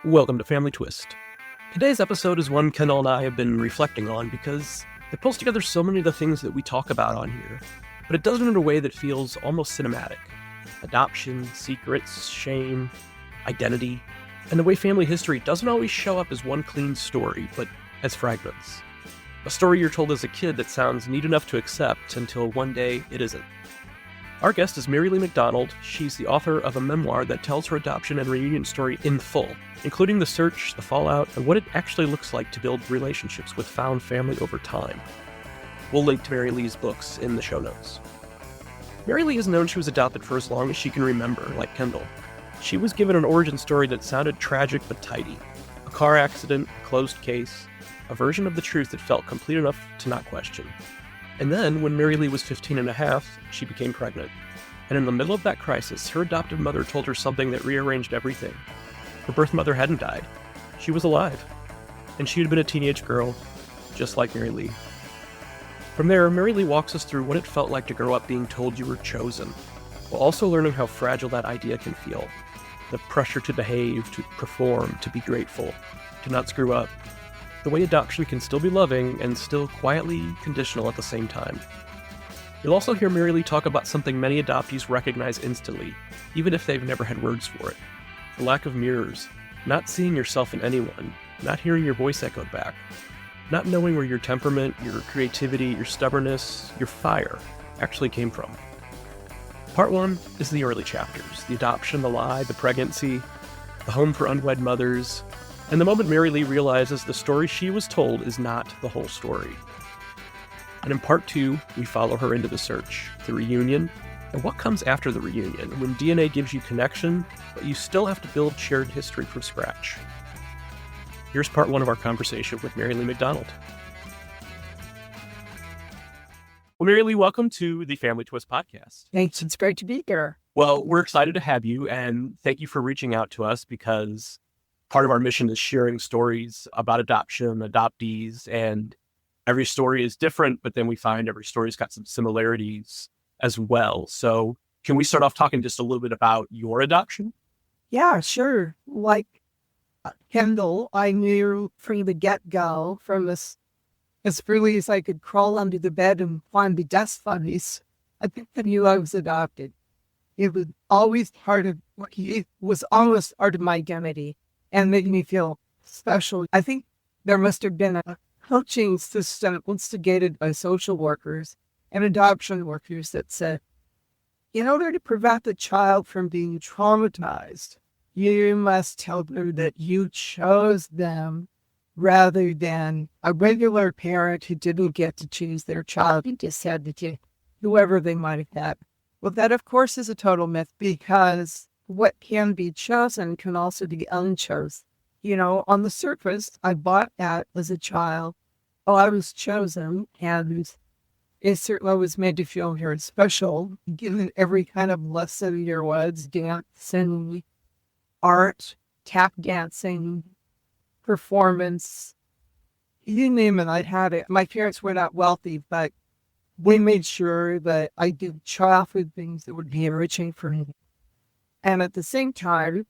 Welcome to Family Twist. Today's episode is one Kendall and I have been reflecting on because it pulls together so many of the things that we talk about on here, but it does it in a way that feels almost cinematic. Adoption, secrets, shame, identity, and the way family history doesn't always show up as one clean story, but as fragments. A story you're told as a kid that sounds neat enough to accept until one day it isn't. Our guest is Marylee MacDonald. She's the author of a memoir that tells her adoption and reunion story in full, including the search, the fallout, and what it actually looks like to build relationships with found family over time. We'll link to Marylee's books in the show notes. Marylee has known she was adopted for as long as she can remember, like Kendall. She was given an origin story that sounded tragic but tidy. A car accident, a closed case, a version of the truth that felt complete enough to not question. And then, when Marylee was 15 and a half, she became pregnant. And in the middle of that crisis, her adoptive mother told her something that rearranged everything. Her birth mother hadn't died. She was alive. And she had been a teenage girl, just like Marylee. From there, Marylee walks us through what it felt like to grow up being told you were chosen, while also learning how fragile that idea can feel. The pressure to behave, to perform, to be grateful, to not screw up. The way adoption can still be loving and still quietly conditional at the same time. You'll also hear Marylee talk about something many adoptees recognize instantly, even if they've never had words for it. The lack of mirrors, not seeing yourself in anyone, not hearing your voice echoed back, not knowing where your temperament, your creativity, your stubbornness, your fire actually came from. Part 1 is the early chapters, the adoption, the lie, the pregnancy, the home for unwed mothers, and the moment Marylee realizes the story she was told is not the whole story. And in part 2, we follow her into the search, the reunion, and what comes after the reunion, when DNA gives you connection, but you still have to build shared history from scratch. Here's part 1 of our conversation with Marylee MacDonald. Well, Marylee, welcome to the Family Twist podcast. Thanks. It's great to be here. Well, we're excited to have you, and thank you for reaching out to us because part of our mission is sharing stories about adoption, adoptees, and every story is different, but then we find every story's got some similarities as well. So can we start off talking just a little bit about your adoption? Yeah, sure. Like Kendall, I knew from the get-go, from as early as I could crawl under the bed and find the desk funnies, I think I knew I was adopted. It was always almost part of my identity and made me feel special. I think there must have been a coaching system instigated by social workers and adoption workers that said, in order to prevent the child from being traumatized, you must tell them that you chose them rather than a regular parent who didn't get to choose their child. You just had to choose whoever they might have had. Well, that, of course, is a total myth because what can be chosen can also be unchosen. You know, on the surface, I bought that as a child. Oh, I was chosen, and it certainly was made to feel very special, given every kind of lesson there was, dancing, art, tap dancing, performance. You name it, I had it. My parents were not wealthy, but we made sure that I did childhood things that would be enriching for me. And at the same time,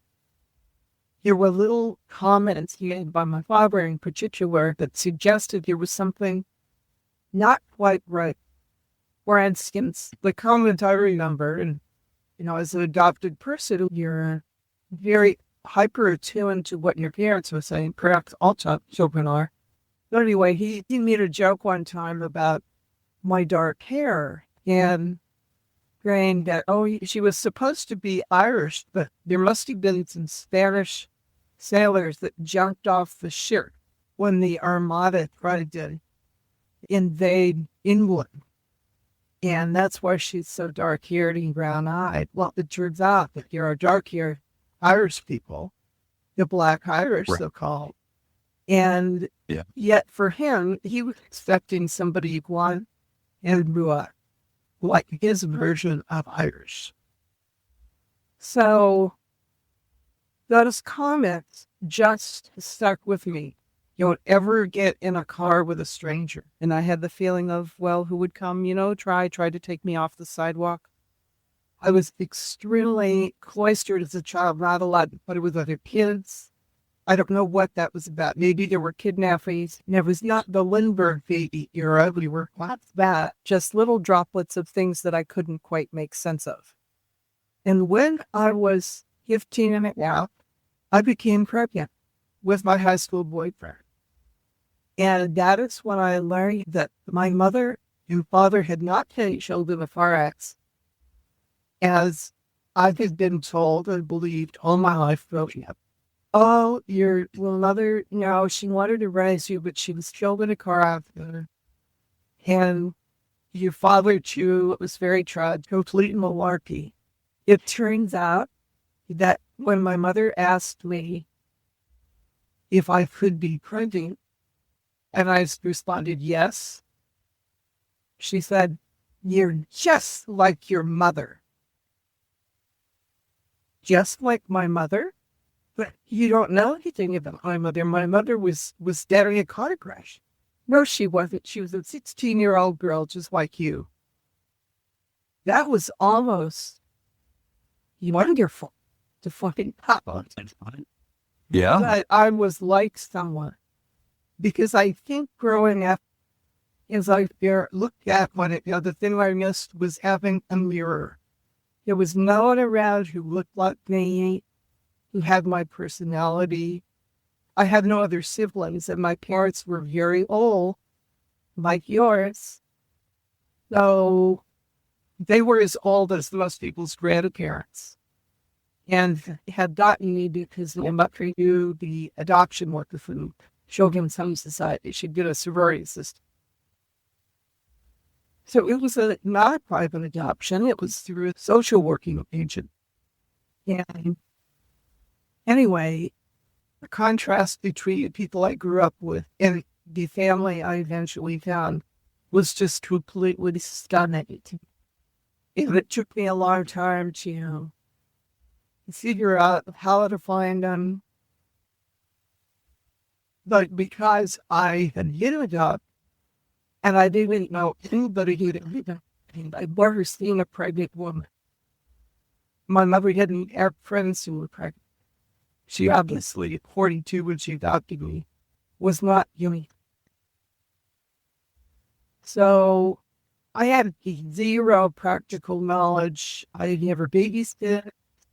there were little comments made by my father in particular that suggested there was something not quite right. For instance, the comment I remember, and as an adopted person, you're very hyper attuned to what your parents were saying. Perhaps all children are. But anyway, he made a joke one time about my dark hair and saying that, she was supposed to be Irish, but there must have been some Spanish sailors that jumped off the ship when the Armada tried to invade England. And that's why she's so dark-haired and brown-eyed. Well, it turns out that there are dark-haired Irish people, the Black Irish, right, so-called. And yet for him, he was expecting somebody blonde and blue-eyed, like his version of Irish. So those comments just stuck with me. Don't ever get in a car with a stranger. And I had the feeling of, well, who would come, try to take me off the sidewalk. I was extremely cloistered as a child, not allowed to play with other kids. I don't know what that was about. Maybe there were kidnappings. And it was not the Lindbergh baby era. We were past that. Just little droplets of things that I couldn't quite make sense of. And when I was 15 and a half, I became pregnant with my high school boyfriend. And that is when I learned that my mother and father had not had children of RX, as I had been told and believed all my life growing up. Oh, your mother, she wanted to raise you, but she was killed in a car accident. And your father, too, it was very tragic, complete malarkey. It turns out that when my mother asked me if I could be pregnant, and I responded yes, she said, "You're just like your mother." Just like my mother? But you don't know anything about my mother. My mother was dead in a car crash. No, she wasn't. She was a 16-year-old girl just like you. That was almost wonderful to fucking pop on. Yeah. But I was like someone. Because I think growing up, as I looked at the thing I missed was having a mirror. There was no one around who looked like me, who had my personality. I had no other siblings, and my parents were very old, like yours. So they were as old as most people's grandparents, and had gotten me because my mother knew the adoption work of food. Showed him some society. She'd get a sorority system. So it was not a private adoption. It was through a social working agent. And anyway, the contrast between the people I grew up with and the family I eventually found was just completely stunning. And it took me a long time to figure out how to find them. But because I had hit adopt, and I didn't know anybody who had I'd never seen a pregnant woman. My mother didn't have friends who were pregnant. She obviously, at 42 when she adopted me, was not young. So I had zero practical knowledge. I never babysat.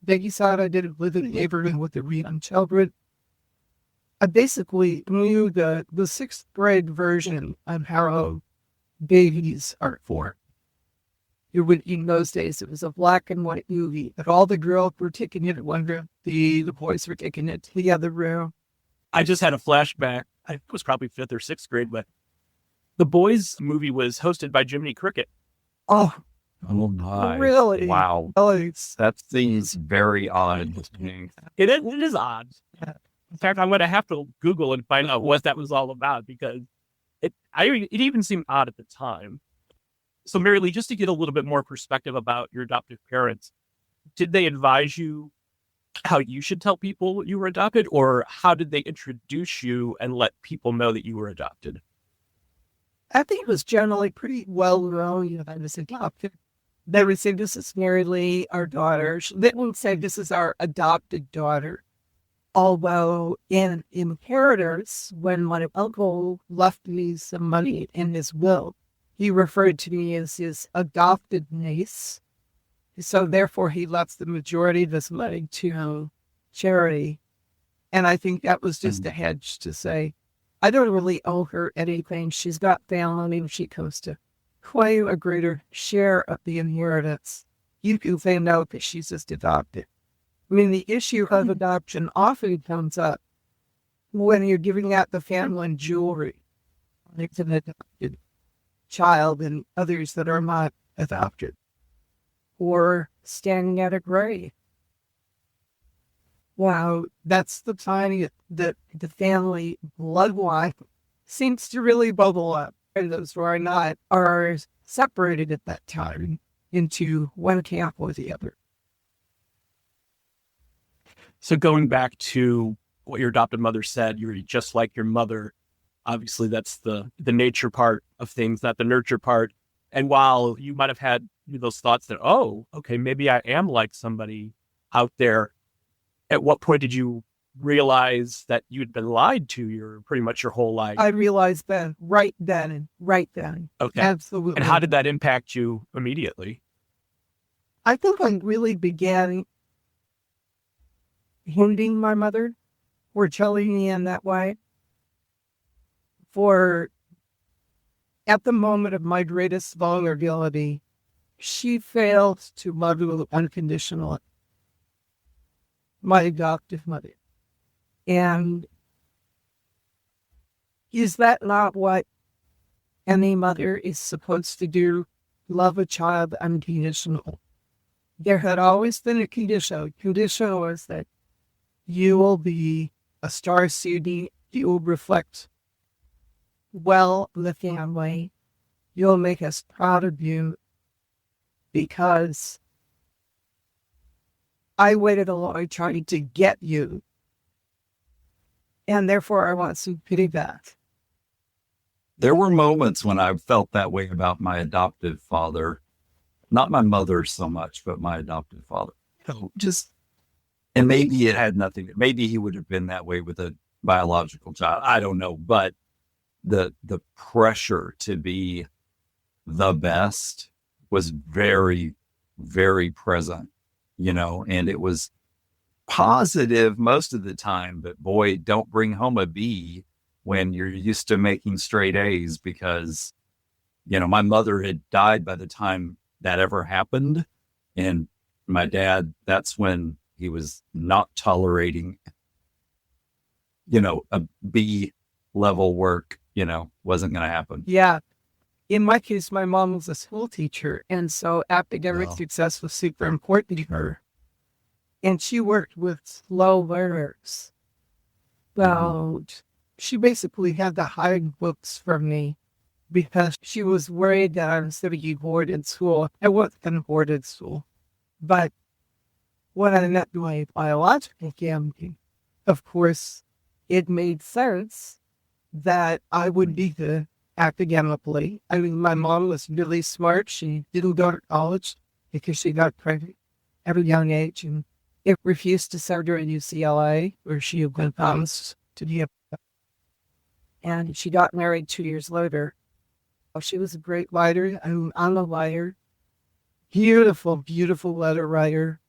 I didn't live in a neighborhood with the young children. I basically knew the sixth grade version of how babies are formed. In those days, it was a black and white movie, but all the girls were taking it at one room. The boys were taking it to the other room. I just had a flashback. I was probably 5th or 6th grade, but the Boys movie was hosted by Jiminy Cricket. Oh my. really? Wow. Oh, That seems very odd. It is odd. In fact, I'm going to have to Google and find out what that was all about, because it even seemed odd at the time. So, Marylee, just to get a little bit more perspective about your adoptive parents, did they advise you how you should tell people you were adopted, or how did they introduce you and let people know that you were adopted? I think it was generally pretty well known that I was adopted. They would say, "This is Marylee, our daughter." They would say, "This is our adopted daughter." Although in inheritance, when my uncle left me some money in his will, he referred to me as his adopted niece. So therefore, he left the majority of his money to charity. And I think that was just a hedge to say, I don't really owe her anything. She's got family and she comes to claim a greater share of the inheritance. You can say no because she's just adopted. I mean, the issue of adoption often comes up when you're giving out the family jewelry. It's an adopted child and others that are not adopted. Or standing at a grave. Wow, that's the time that the family bloodline seems to really bubble up. And those who are not are separated at that time into one camp or the other. So going back to what your adopted mother said, you're just like your mother. Obviously, that's the nature part of things, not the nurture part. And while you might have had those thoughts that, oh, okay, maybe I am like somebody out there, at what point did you realize that you'd been lied to pretty much your whole life? I realized that right then. Okay. Absolutely. And how did that impact you immediately? I think I really began wounding my mother for telling me in that way. For at the moment of my greatest vulnerability, she failed to love me unconditionally. My adoptive mother. And is that not what any mother is supposed to do? Love a child unconditionally. There had always been a condition. Condition was that you will be a star student. You will reflect well the family. You'll make us proud of you because I waited a long time to get you. And therefore, I want some pity back. There were moments when I felt that way about my adoptive father, not my mother so much, but my adoptive father. So and maybe it had nothing, maybe he would have been that way with a biological child. I don't know. But the pressure to be the best was very, very present, and it was positive most of the time, but boy, don't bring home a B when you're used to making straight A's because, my mother had died by the time that ever happened. And my dad, that's when he was not tolerating, a B level work, wasn't going to happen. Yeah. In my case, my mom was a school teacher. And so academic success was super important to her. And she worked with slow learners. Well, she basically had to hide books from me because she was worried that I was going to get bored in school. I wasn't going to board in school. But when I met my biological family, of course, it made sense that I would be good academically. I mean, my mom was really smart. She didn't go to college because she got pregnant at a young age and it refused to send her at UCLA, where she had been promised to be and she got married 2 years later. She was a great writer. I'm a writer. Beautiful, beautiful letter writer.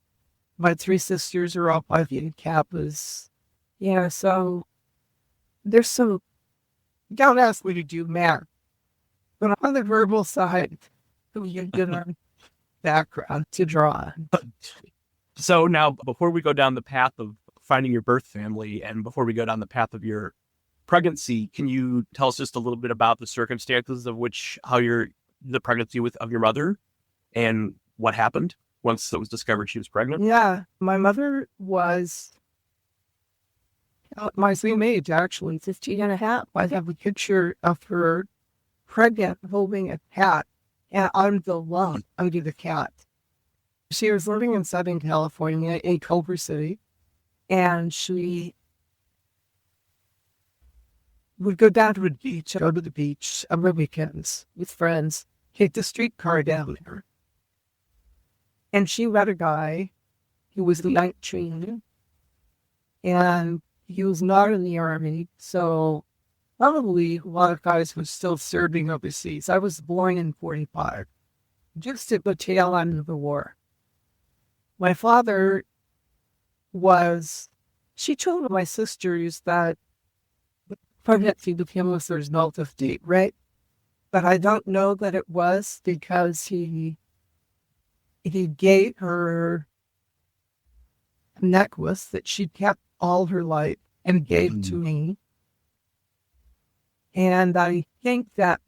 My 3 sisters are all Ivy Kappas. Yeah, so there's some, don't ask me to do math, but on the verbal side, we get our background to draw. So now, before we go down the path of finding your birth family and before we go down the path of your pregnancy, can you tell us just a little bit about the circumstances of the pregnancy of your mother and what happened once it was discovered she was pregnant? Yeah, my mother was my same age, actually, 15 and a half. I have a picture of her pregnant holding a cat, and I'm the love under the cat. She was living in Southern California in Culver City, and she would go down to the beach on the weekends with friends, take the streetcar down there. And she met a guy who was 19, and he was not in the army, so probably a lot of guys were still serving overseas. I was born in 1945, just at the tail end of the war. My father she told my sisters that pregnancy with him was the result of date rape, but I don't know that it was because he gave her a necklace that she kept all her life and gave to me. And I think that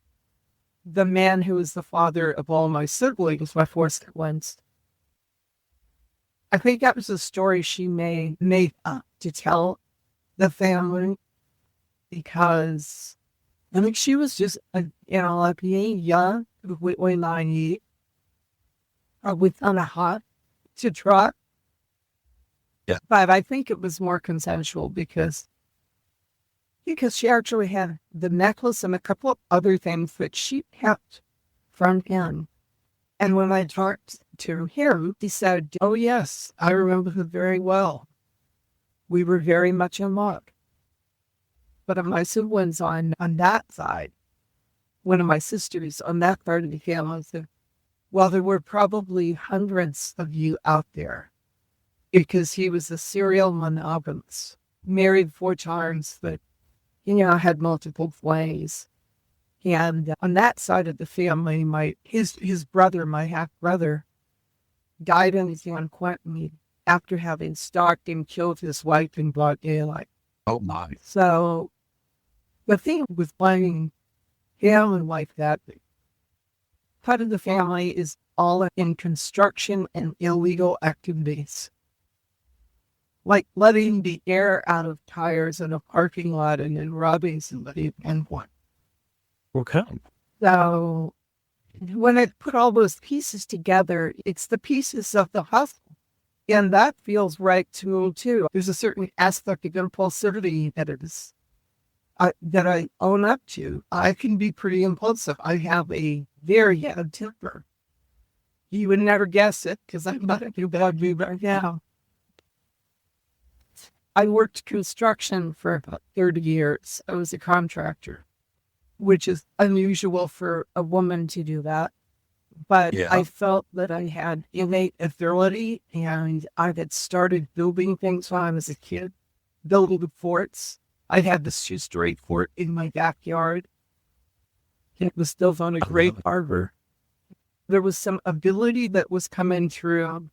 the man who is the father of all my siblings, my 4 siblings, I think that was a story she made up to tell the family because, I mean, she was just, like being young, completely naive, with on a hot to trot. Yeah. But I think it was more consensual because she actually had the necklace and a couple of other things that she kept from him. And when I talked to him, he said, "Oh, yes, I remember her very well." We were very much in love. But of my siblings on that side, one of my sisters on that part of the family said, well, there were probably hundreds of you out there because he was a serial monogamist, married 4 times, but, had multiple flames. And on that side of the family, his brother, my half-brother, died in San Quentin after having stalked and killed his wife in broad daylight. Oh, my. So the thing with finding family like that, part of the family is all in construction and illegal activities, like letting the air out of tires in a parking lot and then robbing somebody and one. Okay. So when I put all those pieces together, it's the pieces of the hustle. And that feels right to me too. There's a certain aspect of impulsivity that I own up to. I can be pretty impulsive. I have a very bad temper. You would never guess it because I'm not a bad mood right now. I worked construction for about 30 years. I was a contractor, which is unusual for a woman to do that. But Yeah. I felt that I had innate ability, and I had started building things when I was a kid, building forts. I had this 2-story fort in my backyard. It was built on a great harbor. There was some ability that was coming through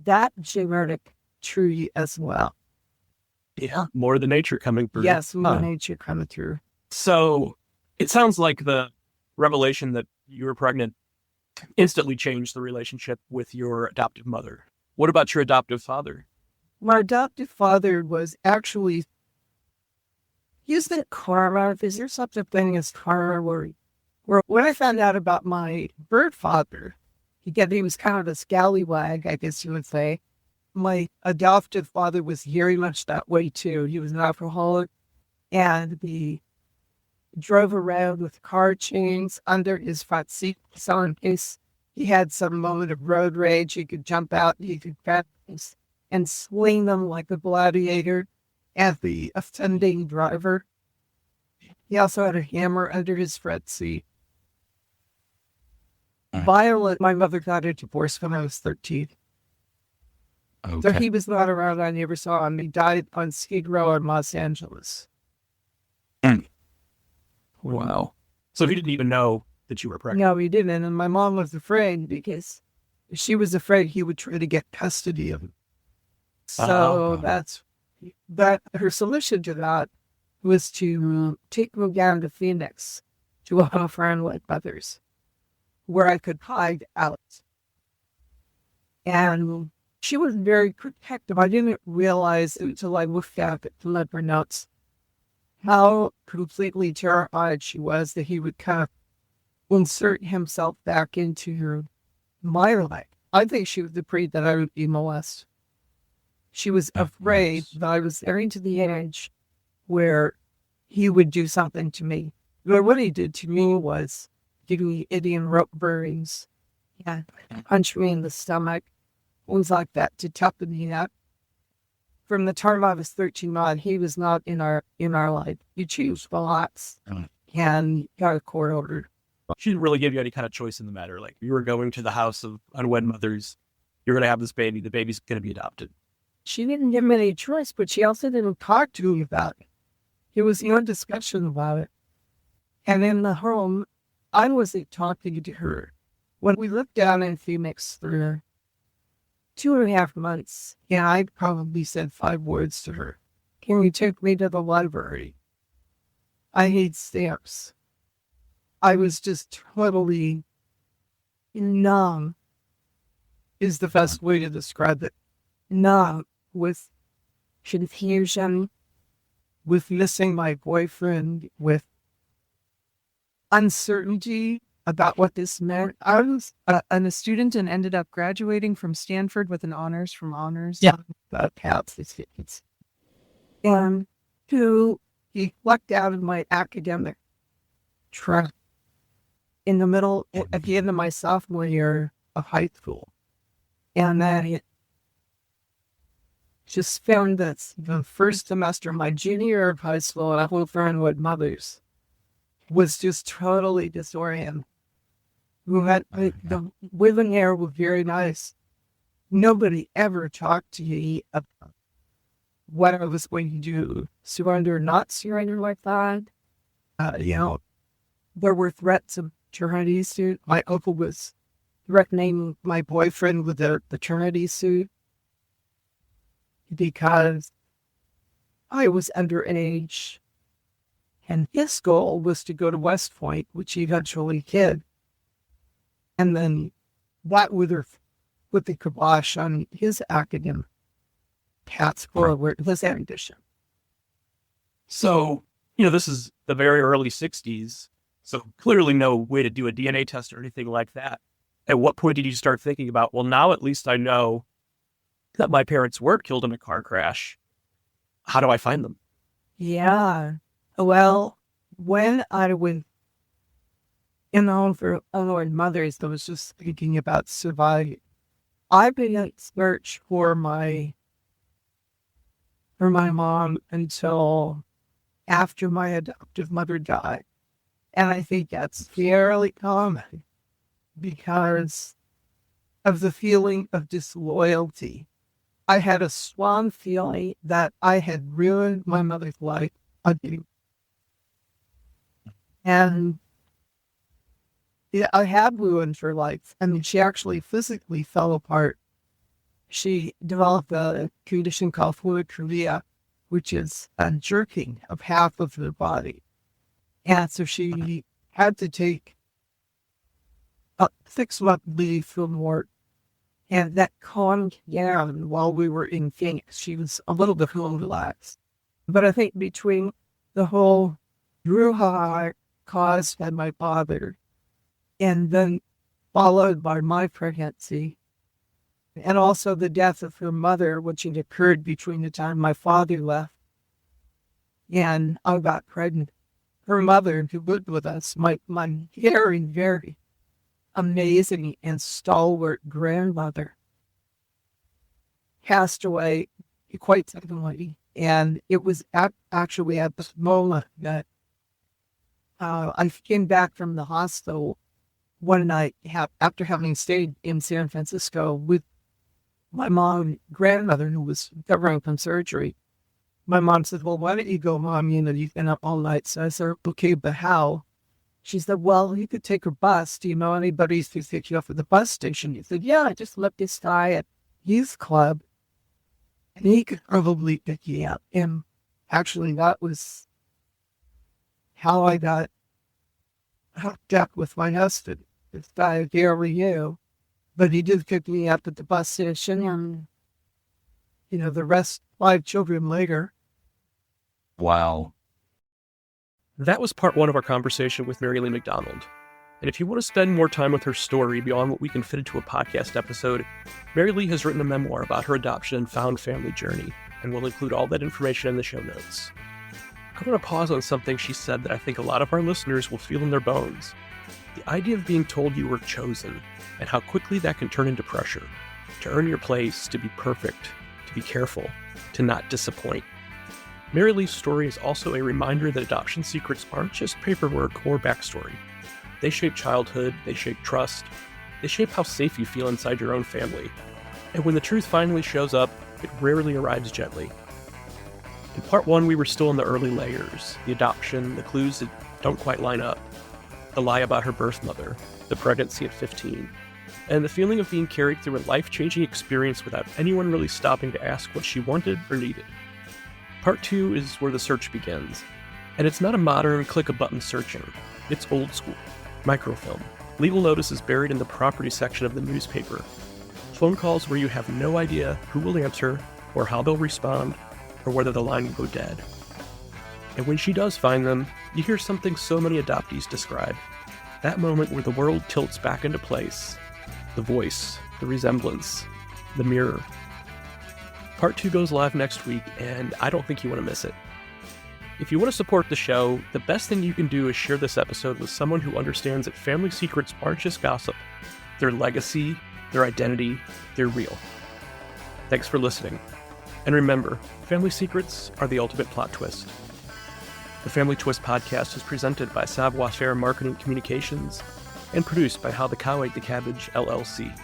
that genetic tree as well. Yeah. More of the nature coming through. Yes, more nature coming through. So it sounds like the revelation that you were pregnant instantly changed the relationship with your adoptive mother. What about your adoptive father? My adoptive father was actually, is that karma? Is there such a thing as karma where when I found out about my birth father, he was kind of a scallywag, I guess you would say. My adoptive father was very much that way too. He was an alcoholic, and he drove around with car chains under his front seat. So in case he had some moment of road rage, he could jump out and he could grab things and swing them like a gladiator at the offending driver. He also had a hammer under his front seat. Violent. My mother got a divorce when I was 13. Okay. So he was not around. I never saw him. He died on Skid Row in Los Angeles. Wow. So he didn't even know that you were pregnant? No, he didn't. And my mom was afraid because she was afraid he would try to get custody of him. So her solution to that was to take me down to Phoenix to a friend like others where I could hide out. And she was very protective. I didn't realize until I looked at it to let her notes how completely terrified she was that he would kind of insert himself back into my life. I think she was afraid that I would be molested. She was afraid that I was getting to the age where he would do something to me. But what he did to me was give me Indian rope burns, punch me in the stomach, things like that to toughen me up. From the time I was 13 on, he was not in our life. He chose lots and got a court order. She didn't really give you any kind of choice in the matter. Like, you were going to the house of unwed mothers. You're going to have this baby. The baby's going to be adopted. She didn't give me any choice, but she also didn't talk to me about it. There was no discussion about it. And in the home, I wasn't talking to her. When we lived down in Phoenix for 2.5 months, I probably said 5 words to her. Can you take me to the library? I hate stamps. I was just totally numb, is the best way to describe it. Numb with confusion, with missing my boyfriend, with uncertainty about what this meant. I was a student and ended up graduating from Stanford with an honors from honors. Yeah, that counts. It's and who he lucked out of my academic track in the middle at the end of my sophomore year of high school, and then just found that the first semester of my junior year of high school, and I whole friend with mothers was just totally disoriented. We had the women there were very nice. Nobody ever talked to me about what I was going to do, surrender or not surrender like that. There were threats of paternity suit. My uncle was threatening my boyfriend with a paternity suit because I was underage. And his goal was to go to West Point, which he eventually did. And then that would have put the kibosh on his academic path forward, his ambition. So, this is the very early 60s. So clearly no way to do a DNA test or anything like that. At what point did you start thinking about, well, now at least I know that my parents were killed in a car crash. How do I find them? Yeah. Well, when I went in the home for unborn mothers, I was just thinking about surviving. I've been in search for my mom until after my adoptive mother died. And I think that's fairly common because of the feeling of disloyalty. I had a strong feeling that I had ruined my mother's life again. And I had ruined her life. I mean, she actually physically fell apart. She developed a condition called fluidophilia, which is a jerking of half of her body. And so she had to take a 6-month leave from work. And that calmed down while we were in Phoenix. She was a little bit more relaxed. But I think between the whole brouhaha caused by my father, and then followed by my pregnancy, and also the death of her mother, which had occurred between the time my father left and I got pregnant. Her mother, who lived with us, my very, very amazing and stalwart grandmother, passed away quite suddenly. And it was actually at this moment that I came back from the hospital one night after having stayed in San Francisco with my mom, grandmother, who was recovering from surgery. My mom said, well, why don't you go, Mom? You've been up all night. So I said, okay, but how? She said, well, you could take her bus. Do you know anybody who pick you up at the bus station? He said, yeah, I just left this guy at youth club, and he could probably pick you up. And actually, that was how I got hooked up with my husband. This guy barely knew, but he did pick me up at the bus station, and the rest, 5 children later. Wow. That was part 1 of our conversation with Marylee MacDonald. And if you want to spend more time with her story beyond what we can fit into a podcast episode, Marylee has written a memoir about her adoption and found family journey, and we'll include all that information in the show notes. I want to pause on something she said that I think a lot of our listeners will feel in their bones. The idea of being told you were chosen, and how quickly that can turn into pressure. To earn your place, to be perfect, to be careful, to not disappoint. Marylee's story is also a reminder that adoption secrets aren't just paperwork or backstory. They shape childhood, they shape trust, they shape how safe you feel inside your own family. And when the truth finally shows up, it rarely arrives gently. In part 1, we were still in the early layers, the adoption, the clues that don't quite line up, the lie about her birth mother, the pregnancy at 15, and the feeling of being carried through a life-changing experience without anyone really stopping to ask what she wanted or needed. Part 2 is where the search begins, and it's not a modern click-a-button searching. It's old school, microfilm, legal notices buried in the property section of the newspaper, phone calls where you have no idea who will answer, or how they'll respond, or whether the line will go dead. And when she does find them, you hear something so many adoptees describe. That moment where the world tilts back into place. The voice, the resemblance, the mirror. Part 2 goes live next week, and I don't think you want to miss it. If you want to support the show, the best thing you can do is share this episode with someone who understands that family secrets aren't just gossip. They're legacy, their identity, they're real. Thanks for listening. And remember, family secrets are the ultimate plot twist. The Family Twist podcast is presented by Savoir Faire Marketing Communications and produced by How the Cow Ate the Cabbage, LLC.